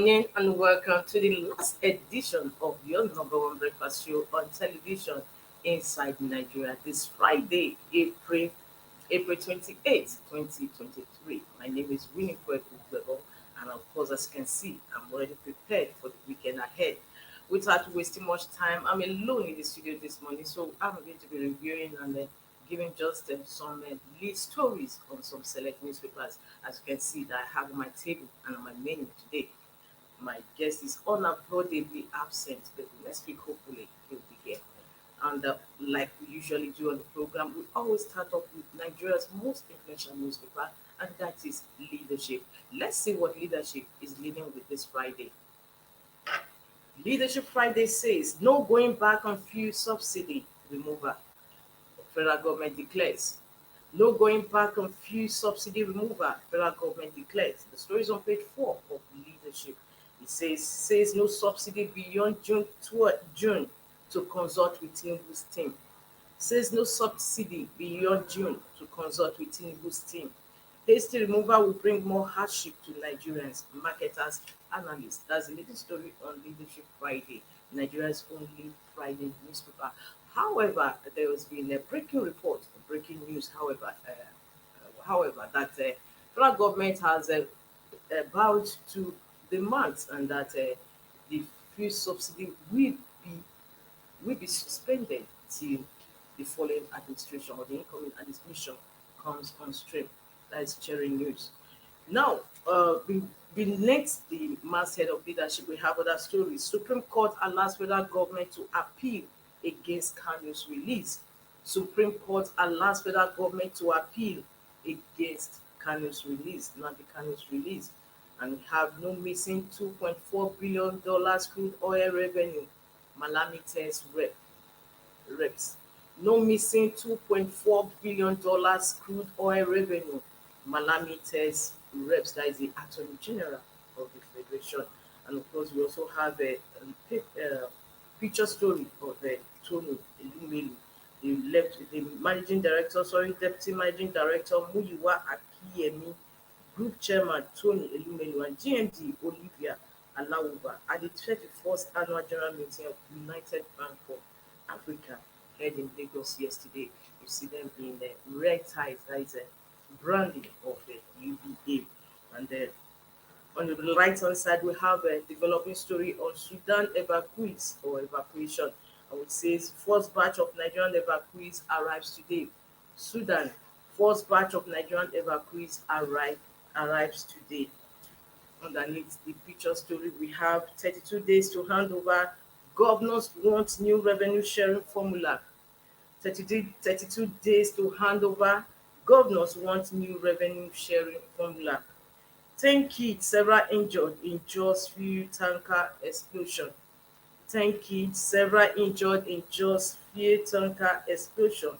morning and welcome to the last edition of your number one breakfast show on television inside Nigeria this Friday, April 28th, 2023. My name is Winnie Kwebo, and of course, as you can see, I'm already prepared for the weekend ahead. Without wasting much time, I'm alone in the studio this morning, so I'm going to be reviewing and giving just some lead stories on some select newspapers. As you can see, that I have on my table and on my menu today. My guest is unavoidably absent, but next week, hopefully, he'll be here. And like we usually do on the program, we always start off with Nigeria's most influential newspaper, and that is Leadership. Let's see what Leadership is leading with this Friday. Leadership Friday says no going back on fuel subsidy removal. Federal government declares. No going back on fuel subsidy removal. Federal government declares. The story is on page 4 of Leadership. It says no subsidy beyond June to consult with Tinubu's team. Says no subsidy beyond June to consult with Tinubu's team. Hasty removal will bring more hardship to Nigerians, marketers, analysts. That's the latest story on Leadership Friday, Nigeria's only Friday newspaper. However, there has been a breaking report, breaking news. However, that federal government has vowed to the months and that the fuel subsidy be will be suspended till the following administration or the incoming administration comes on stream. That is sharing news. Now, beneath the masthead of leadership, we have other stories. Supreme Court allows federal government to appeal against Kanu's release. Supreme Court allows federal government to appeal against Kanu's release, not the Kanu's release. And we have no missing $2.4 billion crude oil revenue. Malami tells reps. No missing $2.4 billion crude oil revenue. Malami tells reps, that is the Attorney General of the Federation. And of course, we also have a picture story of Tony Elumelu, the Deputy Managing Director Muyiwa Akiyemi, Group Chairman Tony Elumelu, and GMD Olivia Alawuba at the 31st Annual General Meeting of United Bank for Africa held in Lagos yesterday. You see them in the red ties, that is a branding of the UBA. And on the right hand side, we have a developing story on Sudan evacuees or evacuation. And it says, first batch of Nigerian evacuees arrives today. Sudan, first batch of Nigerian evacuees arrives today. Underneath the picture story, we have 32 days to hand over. Governors want new revenue sharing formula. 32 days to hand over. Governors want new revenue sharing formula. 10 kids, several injured in Jos fuel tanker explosion. 10 kids, several injured in Jos fuel tanker explosion.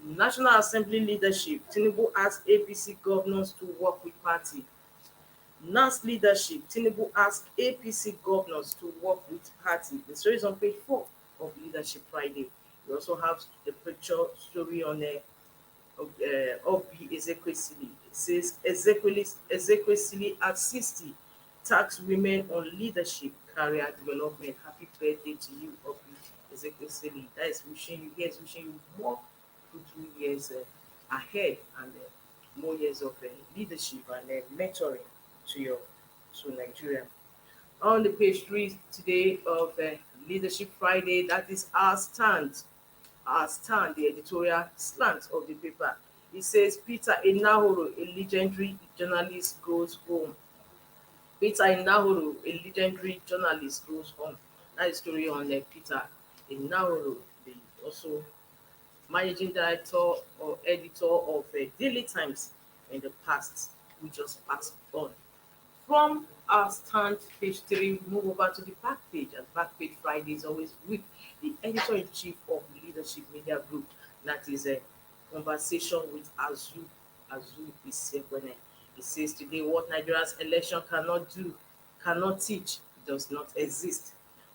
National Assembly leadership, Tinubu asks APC governors to work with party. NAS leadership, Tinubu asked APC governors to work with party. The story is on page 4 of Leadership Friday. We also have the picture story on Obi Ezekwesili. It says Ezekwesili at 60 tax women on leadership career development. Happy birthday to you, Obi Ezekwesili. That is wishing you, yes, wishing you more fruitful years ahead and more years of leadership and mentoring to Nigeria. On the page 3 today of Leadership Friday, that is our stand, the editorial slant of the paper. It says Peter Enahoro, a legendary journalist, goes home. Peter Enahoro, a legendary journalist, goes home. That is story on Peter Enahoro, the also managing director or editor of Daily Times in the past, who just passed on. From our stand, page 3, we move over to the back page. And back page Friday is always with the editor-in-chief of Leadership Media Group. That is a conversation with Azu Isebene. It says today, what Nigeria's election cannot do, cannot teach, does not exist.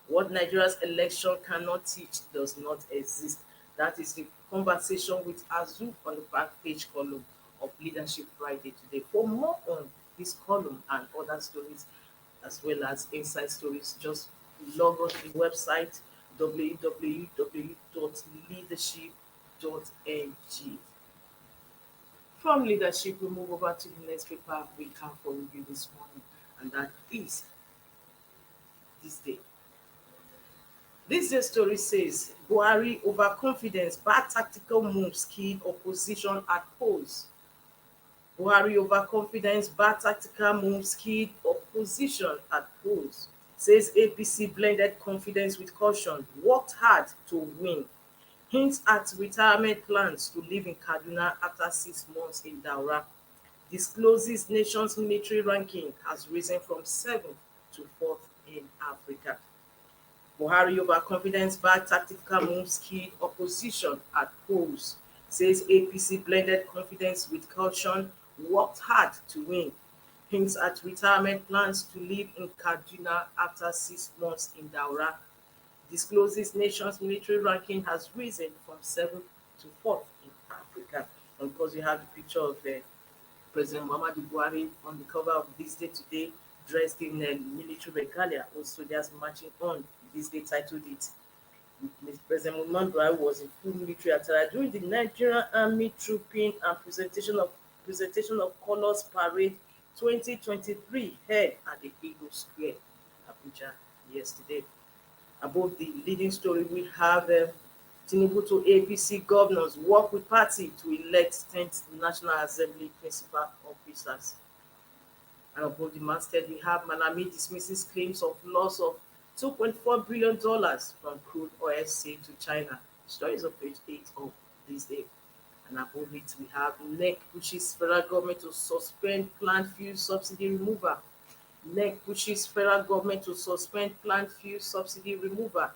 What Nigeria's election cannot teach does not exist. That is the conversation with Azu on the back page column of Leadership Friday today. For more on this column and other stories as well as inside stories. Just log on to the website www.leadership.ng. From leadership, we move over to the next paper we have for review this morning, and that is this day. This day story says Buhari overconfidence, bad tactical moves killed opposition at polls. Buhari overconfidence, bad tactical moves killed opposition at polls. Says APC blended confidence with caution, worked hard to win. Hints at retirement plans to live in Kaduna after 6 months in Daura. Discloses nation's military ranking has risen from 7th to 4th in Africa. Buhari overconfidence, bad tactical moves killed opposition at polls. Says APC blended confidence with caution, worked hard to win. Hints at retirement plans to live in Kaduna after 6 months in Daura. Discloses nation's military ranking has risen from 7th to 4th in Africa. And of course, you have the picture of President Muhammadu Buhari on the cover of This Day Today, dressed in military regalia, with soldiers marching on. This Day titled it, President Muhammadu Buhari was in full military attire during the Nigerian Army Trooping and Presentation of Colours Parade 2023 held at the Eagle Square, Abuja, yesterday. Above the leading story, we have Tinubu to APC governors work with party to elect 10th National Assembly principal officers. And above the masthead, we have Malami dismisses claims of loss of $2.4 billion from crude oil sale to China. Stories on page 8 of This Day. And above it, we have NEC pushes federal government to suspend plant fuel subsidy removal. NEC pushes federal government to suspend plant fuel subsidy removal.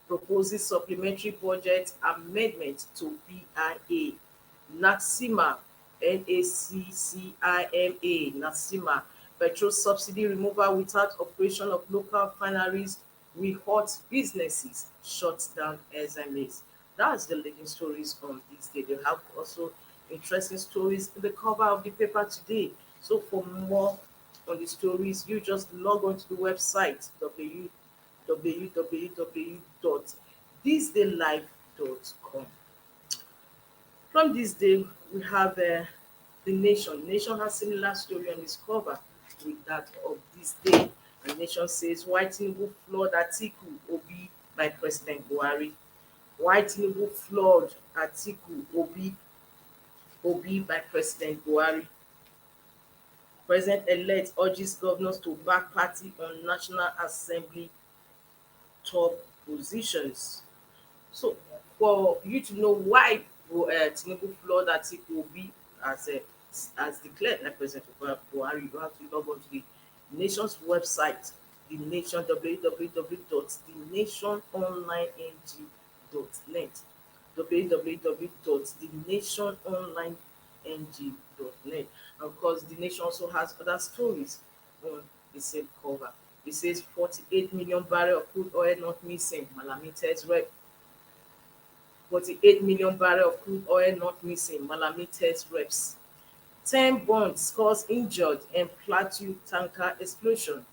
Proposes supplementary budget amendment to BIA. NACCIMA, NACCIMA, NACCIMA, petrol subsidy removal without operation of local refineries will hurt businesses, shuts down SMEs. That's the leading stories on This Day. They have also interesting stories in the cover of the paper today. So for more on the stories, you just log on to the website www.thisdaylive.com. From This Day, we have the Nation. Nation has similar story on its cover with that of This Day. The Nation says why Tinubu flawed Atiku Obi by President Buhari. Why Tinubu flawed Atiku Obi by President Buhari. President-elect urges governors to back party on National Assembly top positions. So, for you to know why Tinubu flawed Atiku Obi as declared like President Buhari, you have to log on to the Nation's website, the Nation, www.thenationonlineng.net, www.thenationonlineng.net. And of course, the Nation also has other stories on the same cover. It says 48 million barrel of crude oil not missing, Malami tells Rep. 48 million barrel of crude oil not missing, Malami tells reps. 10 bonds scores injured in Plateau tanker explosion.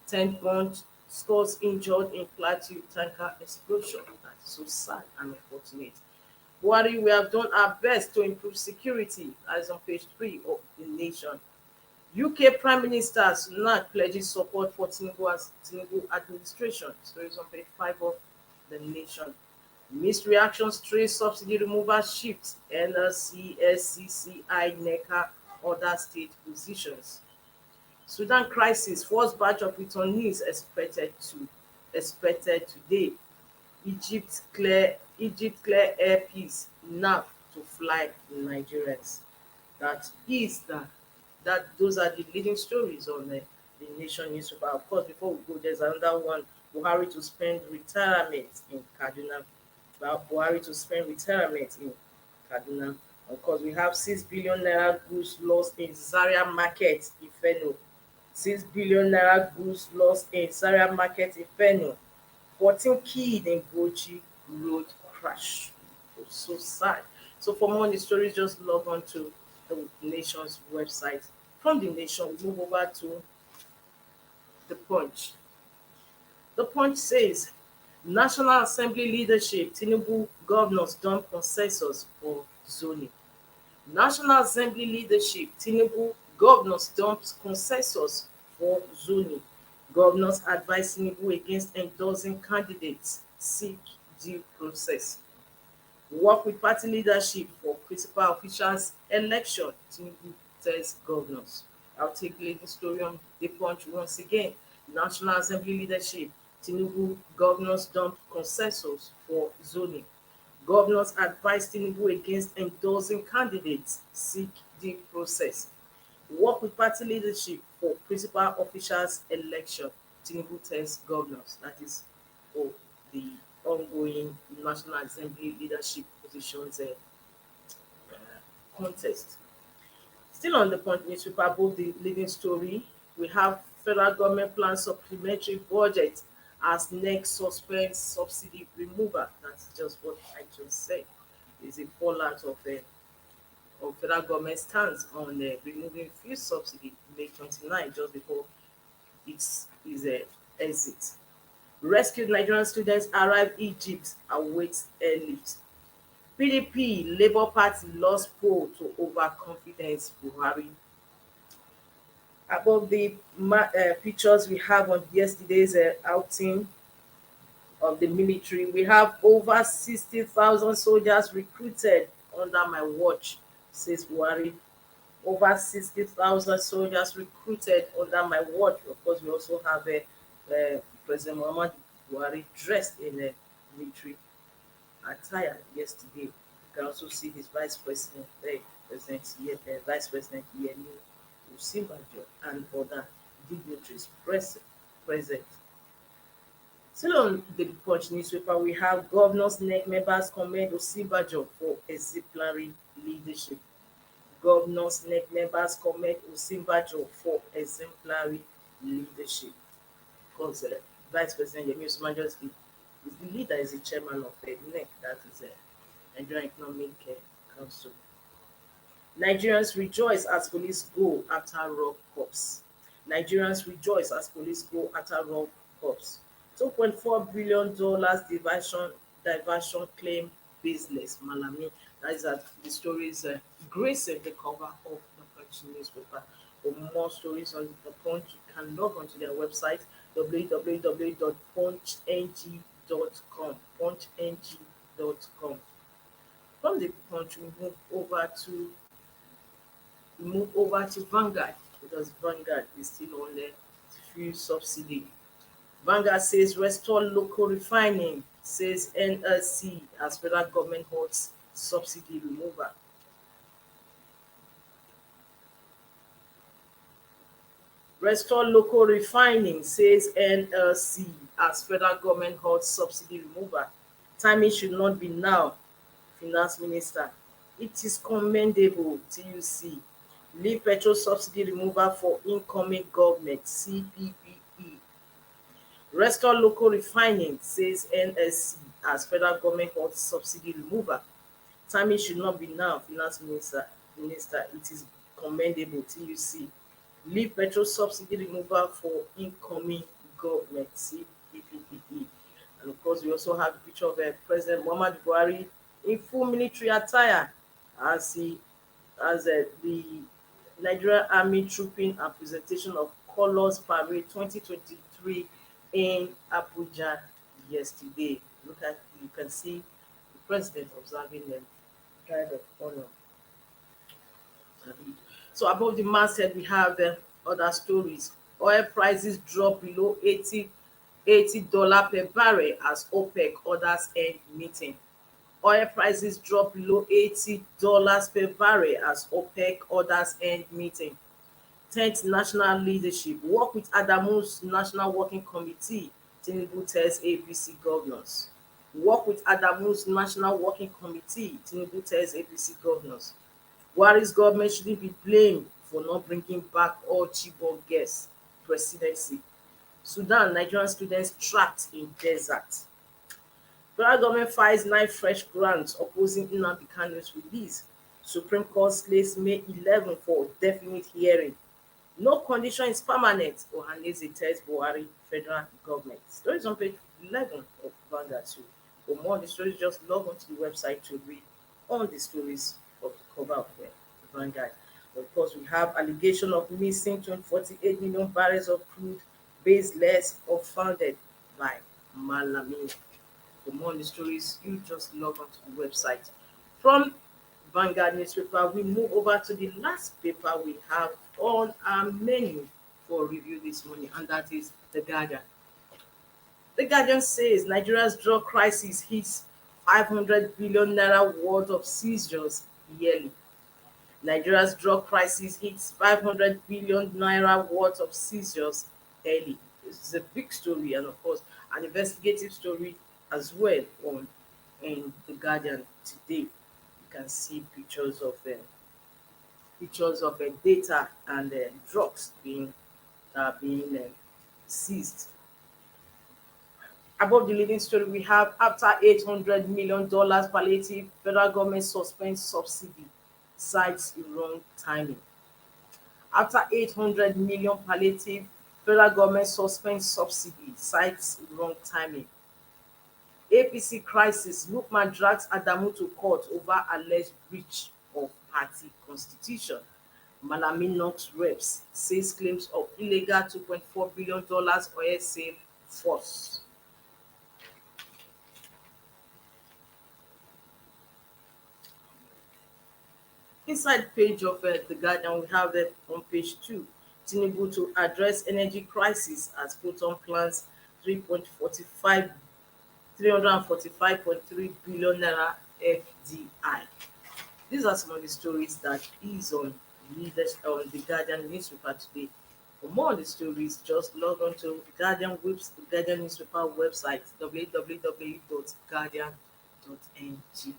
10 bonds scores injured in Plateau tanker explosion. That's so sad and unfortunate. Buhari, we have done our best to improve security, as on page 3 of the Nation. UK Prime Minister Sunak pledges support for Tinubu administration. Stories on page 5 of the Nation. Mixed reactions trace subsidy removal shifts, NLC, SCCI, NECA, other state positions. Sudan crisis, first batch of returnees expected today. Egypt clear air peace, NAF to fly Nigerians. Those are the leading stories on the Nation newspaper. Of course, before we go, there's another one. Buhari to spend retirement in Kaduna. Buhari to spend retirement in Kaduna. Of course, we have 6 billion naira goods lost in Zaria Market, Ifeno. 6 billion naira goods lost in Zaria Market, Ifeno. 14 killed in Bochi road crash. It was so sad. So for more on the stories, just log on to the Nation's website. From the Nation, we move over to The Punch. The Punch says National Assembly leadership, Tinubu governors dump consensus for zoning. National Assembly leadership, Tinubu governors dumps consensus for zoning. Governors advise Tinubu against endorsing candidates, seek due process. Work with party leadership for principal officials election, Tinubu tells governors. I'll take the latest story on the Punch once again. National Assembly leadership, Tinubu governors dump consensus for zoning. Governors advise Tinubu against endorsing candidates, seek due process. Work with party leadership for principal officials election, Tinubu tells governors. That is for the ongoing National Assembly leadership positions contest. Still on the Punch newspaper, above the leading story, we have federal government plans supplementary budget as next suspends subsidy removal. That's just what I just said. It's a fallout of federal government stance on removing fuel subsidy May 29, just before its exit. Rescued Nigerian students arrive Egypt, await airlift. PDP Labour Party lost poll to overconfidence Buhari. Above the pictures we have on yesterday's outing of the military, we have over 60,000 soldiers recruited under my watch, says Buhari. Over 60,000 soldiers recruited under my watch. Of course, we also have President Muhammad Buhari dressed in a military attire yesterday. You can also see his vice president there, Vice President Yemi Osinbajo, and other dignitaries present. Still on the Punch newspaper, we have Governors NEC members commend Osinbajo for exemplary leadership. Governors NEC members commend Osinbajo for exemplary leadership. Because Vice President Yemi Osinbajo is the leader, is the chairman of NEC, that is Nigerian Economic Council. Nigerians rejoice as police go after rob cops. Nigerians rejoice as police go after rob cops. $2.4 billion diversion claim baseless. Malami. That is the story is gracing the cover of the Punch newspaper. For more stories on the Punch, you can log on to their website www.punchng.com. Punchng.com. From the Punch, we move over to Vanguard, because Vanguard is still on the fuel subsidy. Vanguard says restore local refining, says NLC as federal government holds subsidy removal. Restore local refining, says NLC as federal government holds subsidy removal. Timing should not be now, Finance Minister. It is commendable, TUC. Leave petrol subsidy removal for incoming government, CPPE. Restore local refining, says NSC as federal government holds subsidy removal. Timing should not be now, Finance Minister. It is commendable, TUC. Leave petrol subsidy removal for incoming government, CPPE. And of course, we also have a picture of President Muhammad Buhari in full military attire as the Nigerian Army Trooping and Presentation of Colors Parade 2023 in Abuja yesterday. You can see the president observing them kind of honor. So above the masthead, we have other stories. Oil prices drop below $80 per barrel as OPEC orders end meeting. Oil prices drop below $80 per barrel as OPEC orders end meeting. 10th National Leadership work with Adamu's National Working Committee, Tinubu tells APC governors. Work with Adamu's National Working Committee, Tinubu tells APC governors. Buhari's government shouldn't be blamed for not bringing back all Chibok girls, presidency. Sudan, Nigerian students trapped in desert. Federal government files 9 fresh grants opposing Nnamdi Kanu's release. Supreme Court slates May 11 for definite hearing. No condition is permanent. Ohaneze tells Buhari federal government. Stories on page 11 of Vanguard 2. For more on the stories, just log on to the website to read all the stories of the cover of the Vanguard. Of course, we have allegation of missing 48 million barrels of crude baseless or founded by Malami. For more on the stories, you just log on to the website. From Vanguard newspaper, we move over to the last paper we have on our menu for review this morning, and that is The Guardian. The Guardian says Nigeria's drug crisis hits 500 billion naira worth of seizures yearly. Nigeria's drug crisis hits 500 billion naira worth of seizures yearly. This is a big story, and of course, an investigative story as well on in The Guardian today. You can see pictures of data and drugs being seized. Above the leading story, we have after $800 million palliative, federal government suspends subsidy, cites wrong timing. After 800 million palliative, federal government suspends subsidy, cites wrong timing. APC crisis, Lukman drags Adamu to court over alleged breach of party constitution. Malami knocks reps, says claims of illegal $2.4 billion oil sale false. Inside page of The Guardian, we have it on page 2. Tinubu to address energy crisis as Proton plans 345.3 billion naira FDI. These are some of the stories that is on The Guardian newspaper today. For more on the stories, just log on to the Guardian newspaper website, www.guardian.ng.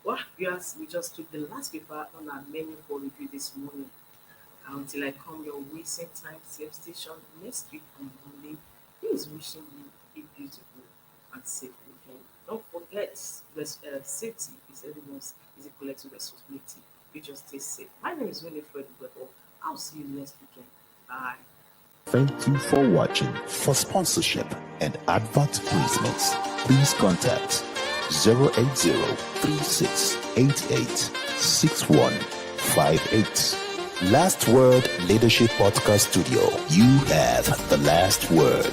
Well, viewers, we just took the last paper on our menu for review this morning. Until I come your way, same time, same station next week on Monday, please wishing you a beautiful and safe weekend. Don't forget, safety is a collective responsibility. You just stay safe. My name is Winifred Wepo. I'll see you next weekend. Bye. Thank you for watching. For sponsorship and advert placements, please contact 080-3688-6158. Last Word Leadership Podcast Studio. You have the last word.